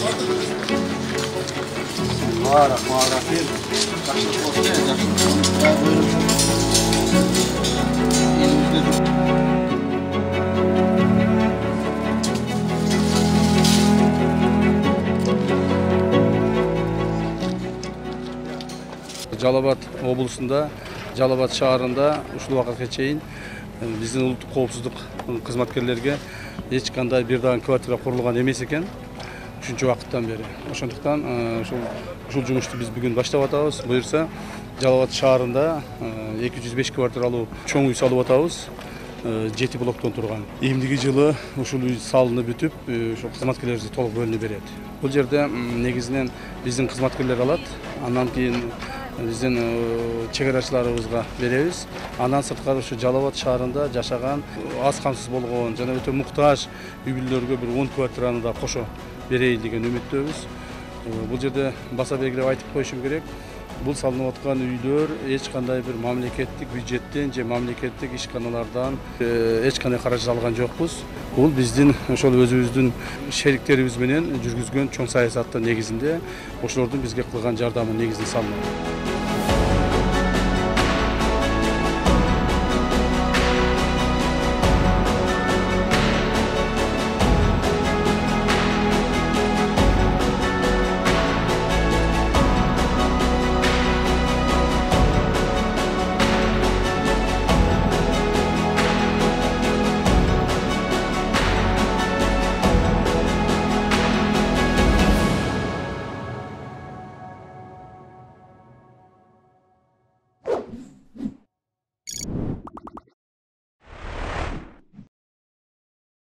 Bismillahirrahmanirrahim. Yaxşılık olsun, yaxşılık. Buyurun. Elimizde dur. Жалал-Абад облысында, Жалал-Абад шаарында ушул убакытка чейин биздин улуттук коопсуздук кызматкерлерге эч кандай бир дагы квартира курулган эмес экен. Ушунча убакыттан бери. Ошондуктан ушул жумушту биз бүгүн баштап атабыз. Буюрса, Жалал-Абад шаарында 205 квартиралуу чоң үй салып атабыз. 7 блоктон турган. Эмдиги жылы ушул үй салынып бүтүп, ошол кызматкерлерибизге толук бөлүнүп берет. Бул жерде негизинен биздин кызматкерлер алат. Андан кийин биздин чек-арачыларыбызга беребиз. Андан сырткары ушу Жалал-Абад шаарында жашаган, аз камсыз болгон жана өтө муктаж үй бүлөлөргө бир 10 квартираны да кошо берейин деген үмүттөбүз. Бул жерде баса белгилеп айтып коюшум керек. Бул салынып аткан үйлөр эч кандай бир мамлекеттик бюджеттен же мамлекеттик ишканалардан эч кандай каражат алган жокпуз. Бул биздин ошол өзүбүздүн шериктерибиз менен жүргүзгөн чоң саясаттын негизинде ошолордун бизге кылган жардамы негизинде салынат.